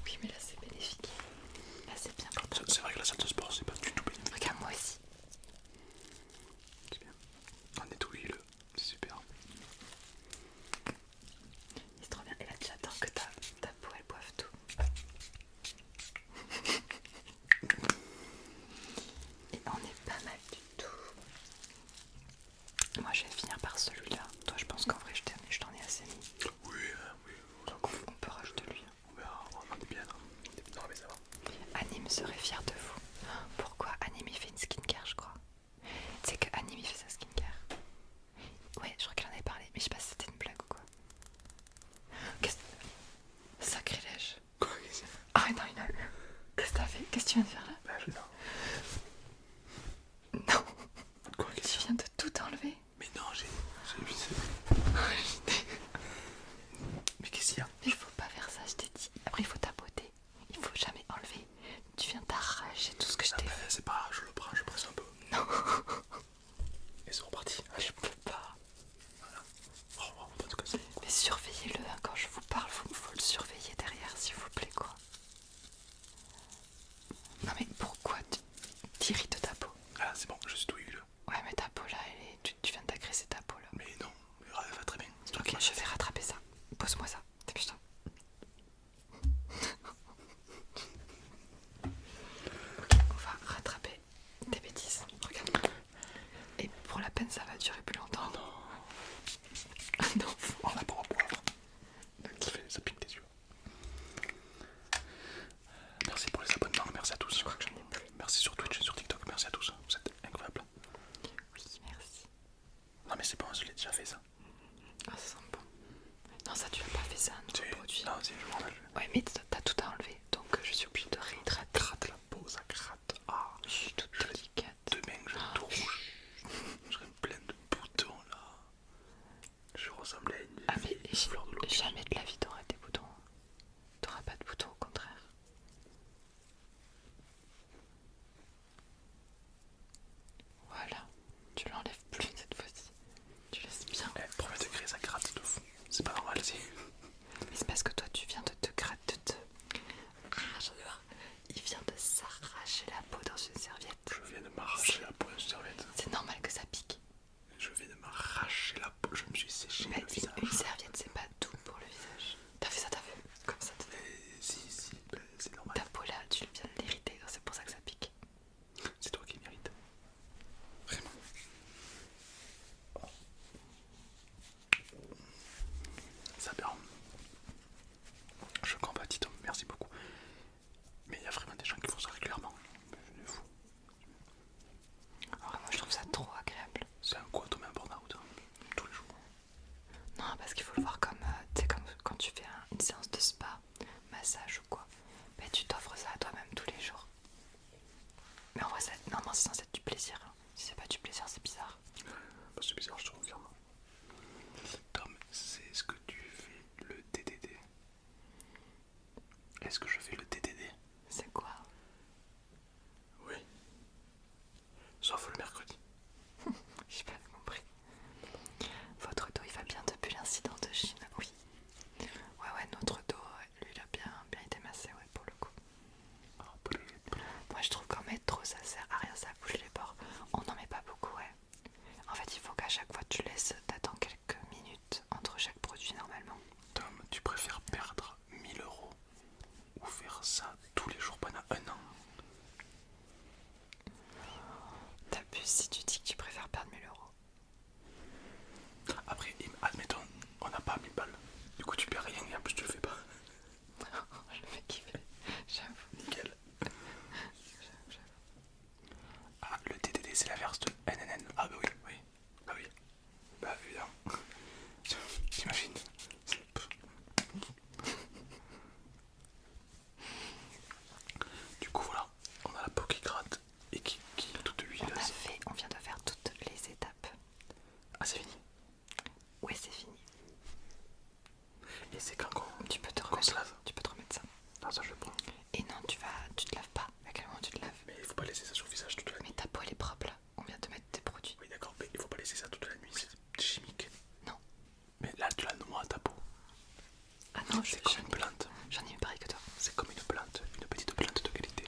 S2: Oui, mais là c'est bénéfique. Là c'est bien pour toi.
S1: C'est vrai que la salle de sport, c'est pas du tout bénéfique.
S2: Regarde, moi aussi.
S1: C'est bien. On est tout huileux, c'est super.
S2: C'est trop bien. Et là j'attends que ta peau elle boive tout. Et on est pas mal du tout. Moi je vais finir par celui-là. Toi je pense qu'en vrai je t'en ai assez mis.
S1: Oui,
S2: On peut rajouter lui.
S1: on verra, on est bien. Non mais ça va.
S2: Anime serait fier de vous. Pourquoi Anime il fait une skincare je crois. C'est que Anime il fait sa skincare. Ouais, je crois qu'il en avait parlé, mais je sais pas si c'était une blague ou quoi. Sacrilège.
S1: Quoi, qu'est-ce que
S2: Ah non, qu'est-ce que t'as fait? Qu'est-ce que tu viens de faire là?
S1: bah,
S2: Non.
S1: Quoi, qu'est-ce
S2: Tu
S1: que
S2: viens de tout enlever.
S1: Mais non, j'ai vu ça. Mais qu'est-ce qu'il y a?
S2: Mais il faut pas faire ça, je t'ai dit. Après il faut tapoter. Il faut jamais enlever. Tu viens d'arracher tout ce que je t'ai fait.
S1: C'est pas, je le prends, je presse un peu.
S2: Non.
S1: Et c'est reparti. Allez,
S2: Je peux pas.
S1: voilà. Oh, en tout cas, c'est bon.
S2: Mais surveillez-le, hein. Quand je vous parle, faut le surveiller derrière, s'il vous plaît, quoi. Non mais pourquoi t'irrites ta peau?
S1: Ah, c'est bon, je suis tout huileux.
S2: Ouais mais ta peau là, tu viens d'agresser ta peau là.
S1: Mais non, elle va très bien. C'est toi
S2: Ok,
S1: qui m'as
S2: je
S1: fait
S2: vais rattraper ça. Pose-moi ça, dépêche-toi. Ok, on va rattraper tes bêtises. Regarde. Et pour la peine, ça va durer plus longtemps.
S1: Non.
S2: Non.
S1: On a pas à boire. Ça pique tes yeux. Merci pour les abonnements, merci à tous.
S2: Je crois que j'en ai plus.
S1: Merci sur Twitch et sur TikTok, merci à tous. Vous êtes incroyables.
S2: Oui, merci.
S1: Non mais c'est bon, je l'ai déjà fait ça.
S2: Ah, ça sent bon. Non, ça, tu l'as pas fait ça, un nouveau produit.
S1: Non, c'est je m'en rappelle.
S2: Ouais, mais t'as tout à enlever, donc je suis obligée de réhydrater.
S1: Gratte la peau, ça gratte. Ah,
S2: Je suis toute délicate.
S1: demain je vais tout rouge. Je serai plein de boutons là. Je ressemble à une
S2: Ah, mais
S1: fleur de lotus.
S2: jamais de la vie t'auras des boutons. T'auras pas de boutons, au contraire. Voilà, tu l'enlèves plus cette fois-ci. Tu laisses bien.
S1: Premier degré, ça gratte de fou. C'est pas normal, si.
S2: Mais c'est parce que toi, tu viens de te gratter, il vient de s'arracher la peau dans une serviette.
S1: Je viens de m'arracher la peau d'une serviette.
S2: C'est normal que ça pique.
S1: Je viens de m'arracher la peau. Je me suis séché
S2: Mais
S1: le visage.
S2: une serviette, c'est pas tout pour le visage. T'as fait ça, t'as vu? Comme ça,
S1: Si, c'est normal.
S2: ta peau là, tu viens de l'irriter, c'est pour ça que ça pique.
S1: C'est toi qui mérites. Vraiment. Ça perd. Je compatis, Tom. Merci beaucoup. Mais il y a vraiment des gens qui font ça régulièrement. Je suis fou.
S2: Alors, moi, je trouve ça trop agréable.
S1: C'est un quoi, tomber un burn-out tous les jours.
S2: Non, parce qu'il faut le voir comme, tu sais, comme quand tu fais une séance de spa, massage ou quoi. Ben, tu t'offres ça à toi-même tous les jours. Mais en vrai, normalement, c'est censé être du plaisir. Hein. Si c'est pas du plaisir, c'est bizarre.
S1: c'est bizarre, je te confirme. Tom, c'est ce que tu fais le TDD? Est-ce que je fais le TDD?
S2: C'est quoi?
S1: Oui. Sauf le mercredi.
S2: J'ai pas compris. Votre dos il va bien depuis l'incident de Chine? Oui. Ouais, notre dos, lui il a bien été massé, ouais, pour le coup. Moi je trouve qu'en mettre trop ça sert à rien, ça bouge les bords. On n'en met pas beaucoup, ouais. En fait il faut qu'à chaque fois tu laisses, t'attends quelques minutes entre chaque produit normalement.
S1: Tom, tu préfères perdre 1000 € ou faire ça tous les jours pendant un an?
S2: T'abuses si tu dis que tu préfères perdre 1000 €.
S1: Après, admettons, on n'a pas 1000 balles. Du coup, tu perds rien et en plus, tu le fais pas.
S2: Je me fais kiffer, j'avoue.
S1: Nickel. Ah, le TDD, c'est l'inverse de NNN. Ah, bah oui, oui. Bah oui. Bah évidemment. T'imagines? Du coup, voilà. On a la peau qui gratte et qui est toute huileuse.
S2: On vient de faire toutes les étapes.
S1: Ah, c'est fini?
S2: Ouais, c'est fini.
S1: Et c'est quand
S2: Tu peux te
S1: qu'on se
S2: remettre,
S1: lave?
S2: tu peux te remettre ça.
S1: Ah, ça, je le prends.
S2: Et non, tu te laves pas. À quel moment tu te laves?
S1: Mais il faut pas laisser ça sur le visage toute la nuit.
S2: Mais ta peau elle est propre là. On vient de mettre tes produits.
S1: Oui, d'accord, mais il faut pas laisser ça toute la nuit. C'est chimique.
S2: Non.
S1: Mais là, tu la noies à ta peau.
S2: Ah non,
S1: C'est comme une plante.
S2: J'en ai une pareille que toi.
S1: C'est comme une plante, une petite plante de qualité.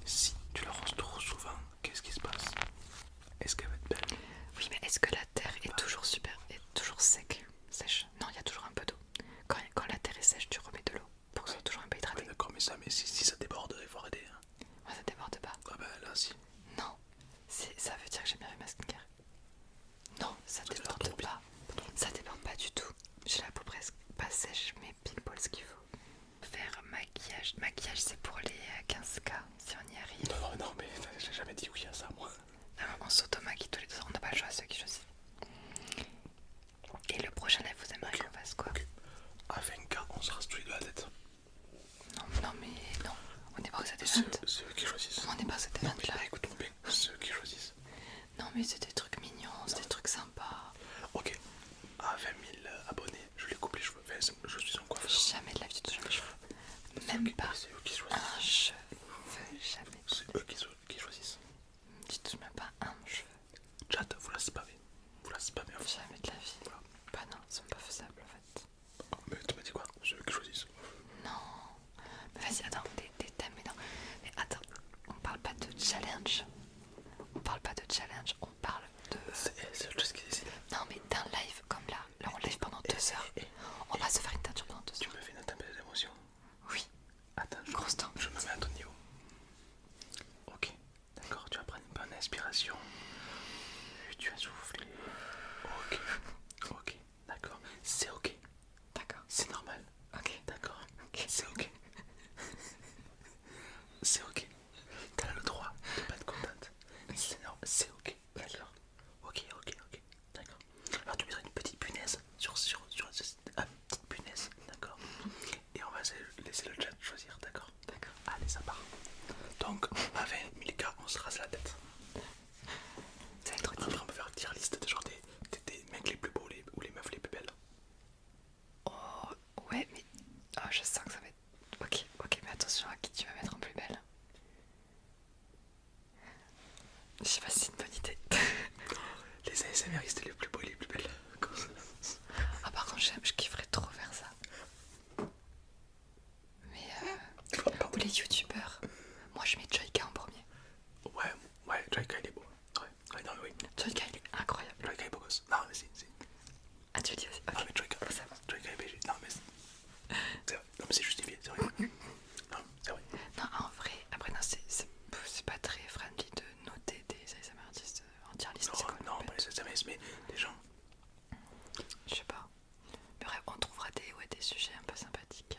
S1: Si tu l'arroses trop souvent, qu'est-ce qui se passe? Est-ce qu'elle va être belle?
S2: Oui, mais est-ce que la terre est toujours sec, sèche? Non, il y a toujours un peu d'eau. Quand la terre est sèche, tu remets de l'eau pour que ça soit toujours un peu hydraté.
S1: Oui, d'accord, mais si ça déborde, il faut arrêter. Hein.
S2: Moi, ça déborde pas.
S1: Ah bah là, si.
S2: Non, ça veut dire que j'ai bien fait ma skincare. Non, ça
S1: Ça
S2: déborde
S1: trop
S2: pas. Ça déborde pas du tout. J'ai la peau presque pas sèche, mais pile poil ce qu'il faut. Faire maquillage. Maquillage, c'est pour les 15K, si on y arrive.
S1: Non, mais j'ai jamais dit oui à ça, moi.
S2: Non, on s'auto-maquille tous les 2 ans, on n'a pas le choix, ceux qui choisissent. Et le prochain live, vous aimeriez qu'on fasse quoi?
S1: À 20K, on se rase tous les deux la tête.
S2: Non, mais non, on n'est pas aux events.
S1: Ceux qui choisissent.
S2: On n'est pas aux
S1: Non,
S2: events
S1: mais
S2: là.
S1: écoute-moi bien, ceux qui choisissent.
S2: Non, mais c'est des trucs mignons, c'est des trucs sympas.
S1: Ok, à 20 000 abonnés, je les coupe les cheveux. Enfin, je suis son coiffeur.
S2: Jamais de la vie, tu touches mes cheveux. Même pas
S1: C'est eux qui
S2: un
S1: choisissent.
S2: cheveu, jamais.
S1: C'est eux qui choisissent.
S2: Tu touches même pas un cheveu.
S1: Chat, vous la spammez. Vous la spammez à fond.
S2: Jamais de la vie.
S1: Voilà.
S2: Bah non, ils sont pas faisables en fait.
S1: Oh, mais tu m'as dit quoi? Ceux qui choisissent.
S2: Non. Mais vas-y, attends, des thèmes, mais non. Mais attends, on parle pas de challenge. On parle pas de challenge, on parle de...
S1: C'est autre chose qui décide.
S2: Non, mais d'un live comme là. Là, on live pendant 2 heures. On va se faire une teinture pendant 2
S1: Tu
S2: heures.
S1: me fais une tempête d'émotion.
S2: Oui.
S1: Attends,
S2: Grosse temps.
S1: je me mets à ton niveau. Ok, d'accord, tu vas prendre une bonne inspiration. Puis tu vas souffler. Ok, d'accord. C'est ok.
S2: D'accord.
S1: C'est normal.
S2: Ok.
S1: D'accord. C'est ok. C'est ok. T'as le droit de pas être contente. C'est ok. D'accord. Ok. D'accord. Alors tu mettras une petite punaise sur petite punaise. D'accord. Et on va laisser le chat choisir. D'accord.
S2: D'accord.
S1: Allez, ça part. Donc, à 20 000 cas, on se rase la tête.
S2: Ça va être trop
S1: Après,
S2: difficile.
S1: on peut faire une tier list de genre des mecs les plus beaux ou les meufs les plus belles.
S2: Oh, ouais, mais... Oh, je sens que ça va être... Ok, mais attention à qui tu vas mettre en plus belle. Je sais pas si c'est une bonne idée.
S1: Les ASMRistes les plus beaux et les plus belles. Comme ça.
S2: Ah, par contre, je kifferais trop faire ça. Mais ou les youtubeurs. Moi, je mets Joyka en premier.
S1: Ouais, Joyka il est beau. Ouais, non, mais oui.
S2: Joyka, il est incroyable.
S1: Joyka est beau gosse. Non, mais si.
S2: Ah, tu le dis aussi.
S1: Ah, mais Joyka est BG. Non, mais c'est justifié, c'est vrai. Non, c'est vrai.
S2: Non, en vrai, après, non, c'est pas très friendly de noter des ASMR artistes en tier list.
S1: Non, pas les SMS, mais des gens.
S2: Je sais pas. Mais bref, on trouvera des sujets un peu sympathiques.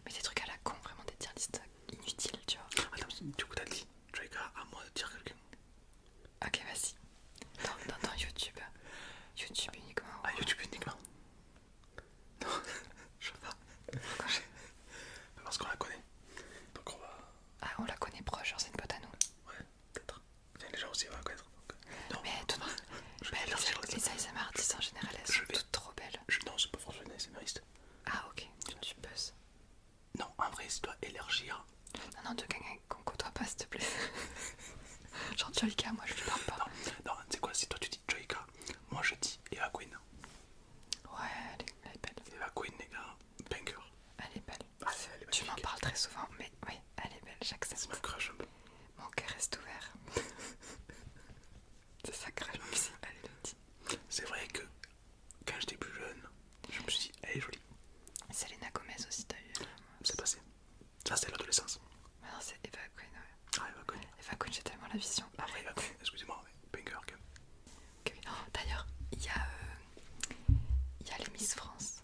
S2: Mais des trucs à la con, vraiment des tier lists inutiles, tu vois.
S1: Attends, du coup, t'as dit Joyka, à moi de dire quelqu'un.
S2: Ok, vas-y. Dans YouTube. YouTube uniquement.
S1: Ah, YouTube uniquement. Non, je sais pas. Parce qu'on la connaît. Donc on va.
S2: Ah, on la connaît proche, genre c'est une pote à nous.
S1: Ouais, peut-être. Les gens aussi vont la connaître. Donc... Non,
S2: Mais tout
S1: je vais
S2: mais
S1: dire
S2: il y a les Miss France.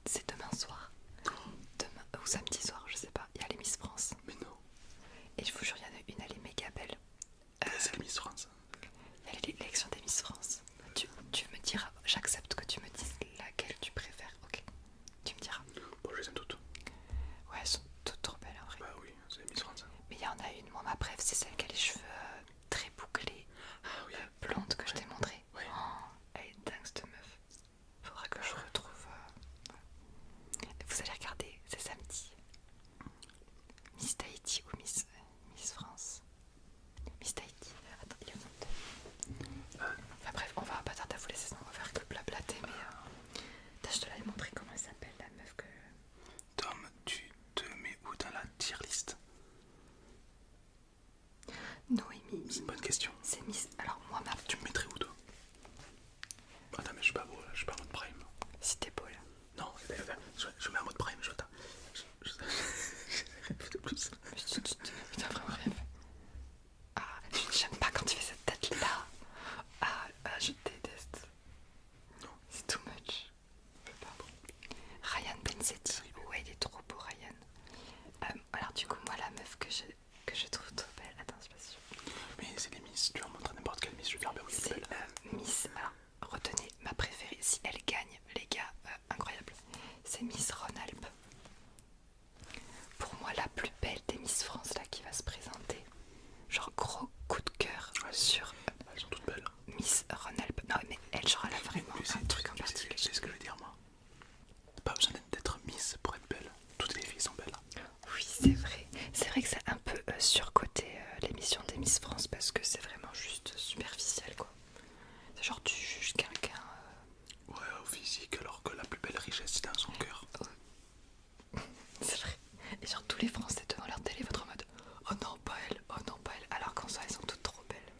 S2: C'est demain soir. Demain, ou samedi soir, je sais pas. Il y a les Miss France.
S1: Mais non.
S2: Et je vous jure, il y en a une, elle est méga belle.
S1: C'est les Miss France.
S2: Il y a l'élection des Miss France. Tu me diras, j'accepte que tu me dises laquelle tu préfères, ok? Tu me diras.
S1: Bon, je les aime toutes.
S2: Ouais, elles sont toutes trop belles en vrai.
S1: Bah oui, c'est les Miss France.
S2: Mais il y en a une, moi ma préf, c'est celle qui a les cheveux très bouclés,
S1: Ah oui.
S2: blonde que je t'ai montré.
S1: Ouais.
S2: Oh, elle est dingue cette meuf. Faudra que je retrouve. Vous allez regarder, c'est samedi. Miss Tahiti ou Miss France. Miss Tahiti. Attends, il y a un autre. Enfin bref, on va pas tarder à vous laisser, sinon on va faire que blablater. Mais je te l'avais montré comment elle s'appelle, la meuf que.
S1: Tom, tu te mets où dans la tier list?
S2: Noémie.
S1: C'est une bonne question.
S2: C'est Miss. Alors moi,
S1: Tu me mettrais où toi? Attends, mais je suis pas beau là, je suis pas en mode prime.
S2: si t'es beau là.
S1: Non, je mets en mode prime, j'attends. De plus.
S2: Putain, vraiment rien fait. Ah, j'aime pas quand tu fais cette tête là. Ah, je déteste.
S1: Non.
S2: C'est too much. Je peux pas. Ryan Bensetti. Ouais, il est trop beau, Ryan. Alors, du coup, moi, la meuf que je trouve trop belle. Attends, c'est pas sûr.
S1: Mais c'est les Miss, tu vas montrer n'importe quelle Miss, je vais faire bien oui,
S2: C'est
S1: belle.
S2: Miss. Alors, retenez ma préférée. Si elle gagne, les gars, incroyable. C'est Miss Rhône-Alpes. Pour moi, la plus belle des Miss France là qui va se présenter. Genre, gros coup de cœur sur
S1: Elles sont toutes belles.
S2: Miss Rhône-Alpes. Non, mais elle, genre, elle a vraiment un truc en particulier.
S1: C'est ce que je veux dire, moi. Pas besoin d'être Miss pour être belle. Toutes les filles sont belles.
S2: Oui, c'est vrai. C'est vrai que c'est un peu surcoté l'émission des Miss France parce que c'est vraiment juste superficiel, quoi. C'est genre, tu juges quelqu'un.
S1: Ouais, au physique, alors que la plus belle richesse, c'est dans son cœur.
S2: C'est vrai. Et genre, tous les Français devant leur télé vont être en mode oh non, pas elle, oh non, pas elle. Alors qu'en soi, elles sont toutes trop belles.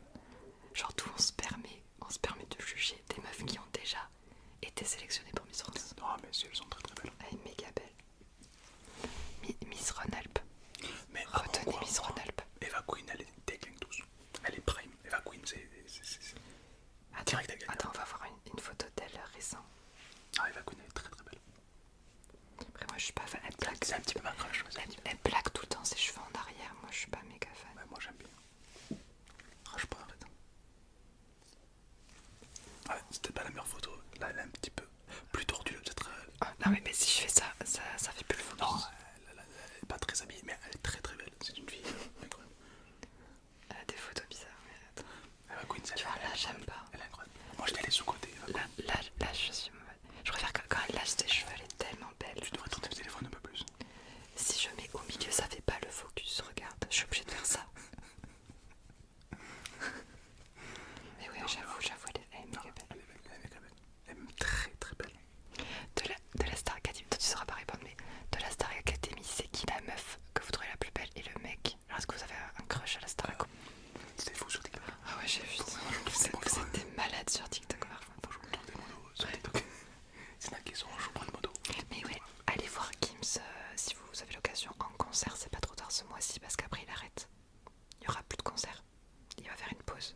S2: Genre, tout on se permet de juger des meufs qui ont déjà été sélectionnées pour Miss France.
S1: Non, mais si elles sont très très belles.
S2: Elle est méga belle. Miss Rhône-Alpes.
S1: Mais
S2: Retenez Miss Rhône-Alpes.
S1: Eva Queen, elle est déglingue tous. Elle est prime. Eva Queen, c'est direct à gagner.
S2: Attends, on va voir une photo d'elle récente.
S1: Ah, Eva Queen, elle est très très belle.
S2: Après, moi, je suis pas fan. Elle plaque.
S1: C'est un petit peu ma crush.
S2: Elle plaque tout le temps ses cheveux en arrière. Moi, je suis pas méga fan.
S1: Ouais, moi j'aime bien. Rage pas en fait. Ouais, c'était pas la meilleure photo. Là, elle est un petit peu plus tordue, peut-être.
S2: Non, mais si je fais ça fait plus le focus.
S1: Non, elle est pas très habillée, mais elle est très très belle. C'est une fille incroyable.
S2: Elle a des photos bizarres. Mais attends.
S1: Eva Queen,
S2: Tu vois, là, j'aime pas.
S1: elle est incroyable. Moi, j'étais allé sous-côté.
S2: Là, je suis mauvaise. Je préfère quand elle lâche ses cheveux, elle est tellement belle.
S1: Tu devrais tourner le téléphone un peu plus.
S2: Si je mets au milieu, ça fait pas le focus. Regarde, je suis obligée de faire ça. Mais oui, j'avoue, elle est méga belle.
S1: Elle est méga belle. Elle est même très très belle.
S2: De la Star Academy, toi tu sauras pas répondre, mais de la Star Academy, c'est qui la meuf que vous trouvez la plus belle et le mec? Alors, est-ce que vous avez un crush à la Star Academy?
S1: C'était fou sur TikTok.
S2: Ah ouais, j'ai vu. Vous êtes des malades sur TikTok, parfois.
S1: Faut que je me tourne des modos sur TikTok. C'est là qu'ils sont en chouette modo.
S2: Mais ouais, allez voir Gims si vous avez l'occasion en concert, c'est pas trop tard ce mois-ci parce qu'après il arrête. Il y aura plus de concert. Il va faire une pause.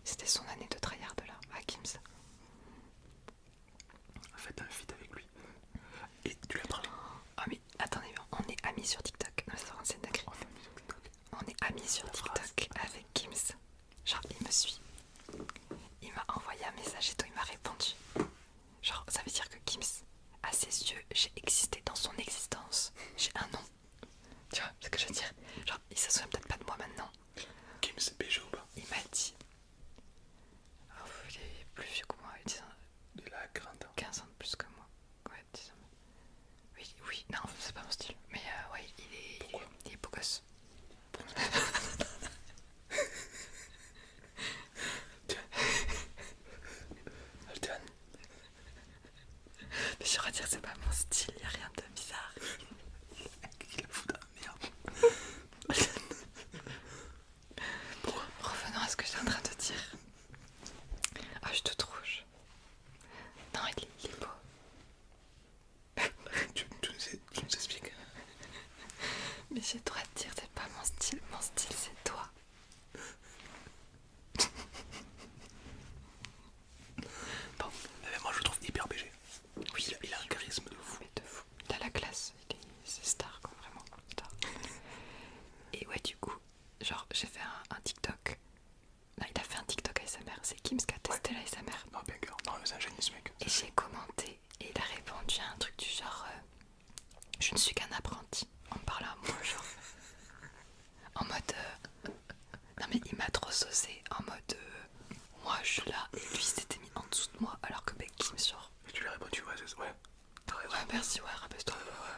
S2: C'était son année de tryhard là, à Gims.
S1: Faites un feat avec lui. Et tu lui as parlé.
S2: Oh mais attendez, on est amis sur TikTok. Non, c'est une dinguerie. On est amis sur TikTok avec Gims. Genre il me suit. Il m'a envoyé un message et tout, il m'a répondu. Genre ça veut dire que Gims, à ses yeux, j'ai existé dans son existence. J'ai un nom. Tu vois ce que je veux dire? Genre il se souvient peut-être pas de moi maintenant.
S1: Kim, c'est BG ou pas?
S2: Il m'a dit. Oh, il est plus vieux que moi, 10 ans,
S1: Il a 40 ans.
S2: 15 ans de plus que moi. Ouais, 10 ans. Oui, non, c'est pas mon style. Mais ouais, il est beau gosse.
S1: Altan.
S2: Mais je retire, c'est pas mon style, y a rien de bizarre.
S1: Il a foutu dans la merde.
S2: je ne suis qu'un apprenti. En me parlant à moi, genre. En mode. Non, mais il m'a trop saucé. En mode. Moi, je suis là. Et lui, il s'était mis en dessous de moi. Alors que Kim, genre.
S1: Et tu lui as répondu, ouais, t'as raison.
S2: Ouais, merci, ouais, rabaisse-toi.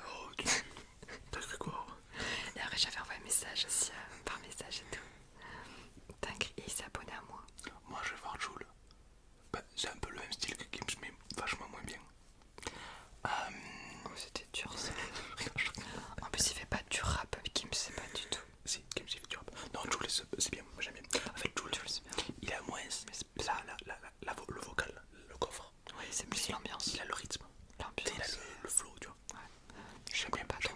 S1: Oh, t'as cru quoi?
S2: Et après, j'avais envoyé un message aussi par message et tout. Dingue, et il s'est abonné à moi.
S1: Moi, je vais voir Joule. Bah, c'est un peu le même style que Gims, mais vachement moins bien.
S2: Oh, c'était dur ça. En plus, il fait pas du rap, Kim, c'est pas du tout.
S1: Si, Gims il fait du rap. Non, Joule c'est bien, moi j'aime bien. En fait, Joule il a moins le vocal, le coffre.
S2: Oui, c'est plus l'ambiance.
S1: Il a le rythme.
S2: L'ambiance.
S1: Il a le flow, tu vois.
S2: Ouais.
S1: J'aime bien,
S2: Pas trop.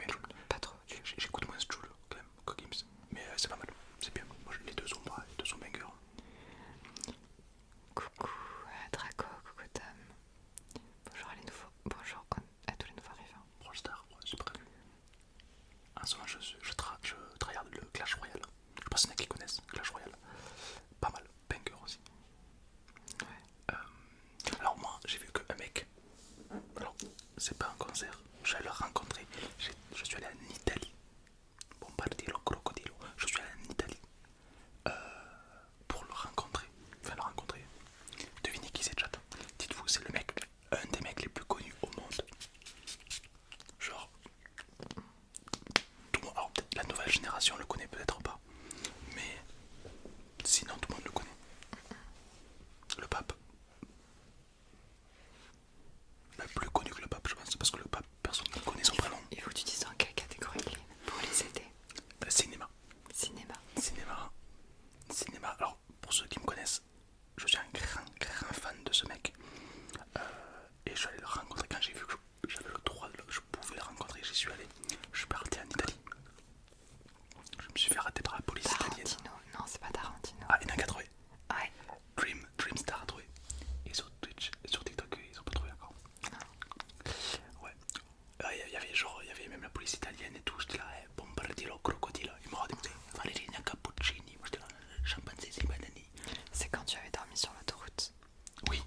S2: Pas trop.
S1: J'écoute moins Joule quand même que Gims. Mais c'est pas mal, c'est bien. Moi, les deux sont bangers.
S2: Coucou Draco, coucou Tom. Bonjour à tous les nouveaux arrivants.
S1: Brawl Stars, ouais, c'est prévu. En ce moment, je tryhard le Clash Royale. Je sais pas s'il y en a qui connaissent Clash Royale. Pas mal, banger aussi.
S2: Ouais.
S1: Alors moi, j'ai vu qu'un mec, alors c'est pas un concert, je vais le rencontrer. Je suis allé en Italie. Bombardiro, crocodilo. Je suis allé en Italie pour le rencontrer. Enfin le rencontrer. Devinez qui c'est, chat. Dites-vous, c'est le mec, un des mecs les plus connus au monde. Genre, tout le monde, alors peut-être la nouvelle génération le connaît peut-être pas, mais sinon tout le monde le connaît. Le pape. Le plus connu que le pape, je pense, parce que le pape, personne ne connaît son prénom.
S2: Et vous, tu dis dans quelle catégorie il est pour les aider?
S1: Cinéma. Cinéma. Alors, pour ceux qui me connaissent, je suis un grand fan de ce mec. Et je suis allé le rencontrer quand j'ai vu que j'avais le droit, je pouvais le rencontrer. J'y suis allé. Je suis parti en Italie. Je me suis fait arrêter par la police italienne.
S2: Tarantino, non, c'est pas Tarantino.
S1: Ah, il y en a qu'à trouver.
S2: Ouais.
S1: Dreamstar a trouvé. Et sur Twitch et sur TikTok, ils ont pas trouvé encore. Ouais. Il y avait même la police italienne et tout. J'étais là, bombardilo, crocodilo. Ils m'ont demandé Valerina Cappuccini. Moi j'étais là, chimpanzé, banani.
S2: C'est quand tu avais dormi sur l'autoroute.
S1: Oui.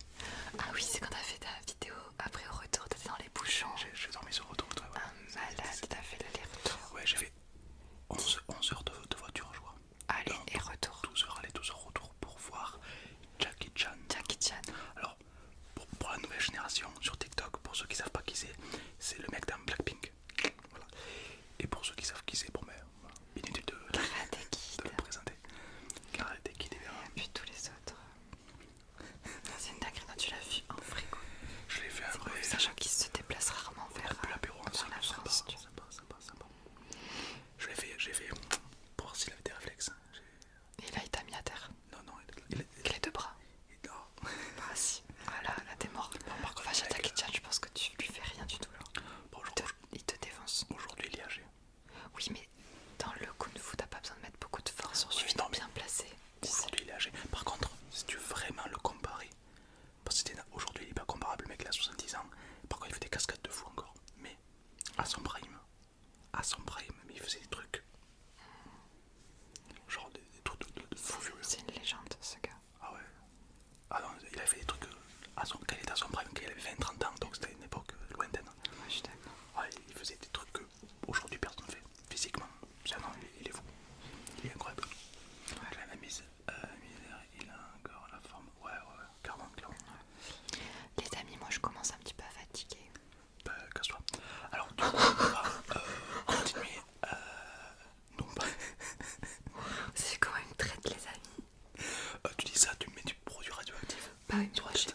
S2: Ah oui, c'est quand t'as fait ta vidéo après au retour, t'étais dans les bouchons.
S1: J'ai dormi sur l'autoroute, ouais.
S2: Un malade, t'as fait l'aller-retour.
S1: Ouais, j'ai fait 11 heures de voiture, je crois.
S2: Aller et retour.
S1: 12 heures aller, 12 heures retour pour voir Jackie Chan.
S2: Jackie Chan.
S1: Alors, pour la nouvelle génération sur TikTok, pour ceux qui savent pas qui c'est le mec dans Blackpink. Voilà. Et pour ceux qui savent qui c'est, bon ben, inutile de le présenter. Karate Kid,
S2: Et puis tous les autres. C'est une dinguerie, non, tu l'as vu en vrai quoi.
S1: Je l'ai fait un vrai.
S2: Sachant qu'il se déplace rarement vers
S1: l'apéro ensemble,
S2: la France.
S1: sympa. J'ai fait pour voir s'il avait des réflexes.
S2: Et là, il t'a mis à terre.
S1: Non,
S2: Avec les deux bras.
S1: non.
S2: Ah si. Voilà, là t'es mort.
S1: Par contre,
S2: Enfin, j'ai Jackie Chan, je pense que tu lui fais rien du tout là.
S1: Bon,
S2: Il te défonce.
S1: aujourd'hui, il est âgé.
S2: Oui, mais dans le kung fu, t'as pas besoin de mettre beaucoup de force. Il suffit
S1: non,
S2: de bien placer.
S1: Aujourd'hui, il est âgé. Par contre, si tu veux vraiment le comparer, parce que aujourd'hui, il est pas comparable, le mec, il a 70 ans. Par contre, il fait des cascades de fou encore. Mais à son prime, mais il faisait des trucs. Genre des trucs de fou furieux.
S2: C'est une légende ce gars.
S1: Ah ouais. Ah non, il a fait des trucs quand il était à son prime, quand il avait 20-30 ans, donc c'était une époque lointaine.
S2: Ouais, je suis d'accord.
S1: Ouais, il faisait des trucs que aujourd'hui personne ne fait, physiquement. Non, il est fou. Il est incroyable. Ouais. La mise, il a encore la forme. Ouais, clairement.
S2: Les amis, moi je commence un petit peu à fatiguer.
S1: Bah, casse-toi. Alors, du coup, on va continuer. Non, pas.
S2: C'est quand même traite, les amis.
S1: Tu dis ça, tu me mets du produit radioactif.
S2: Bah oui, moi j'ai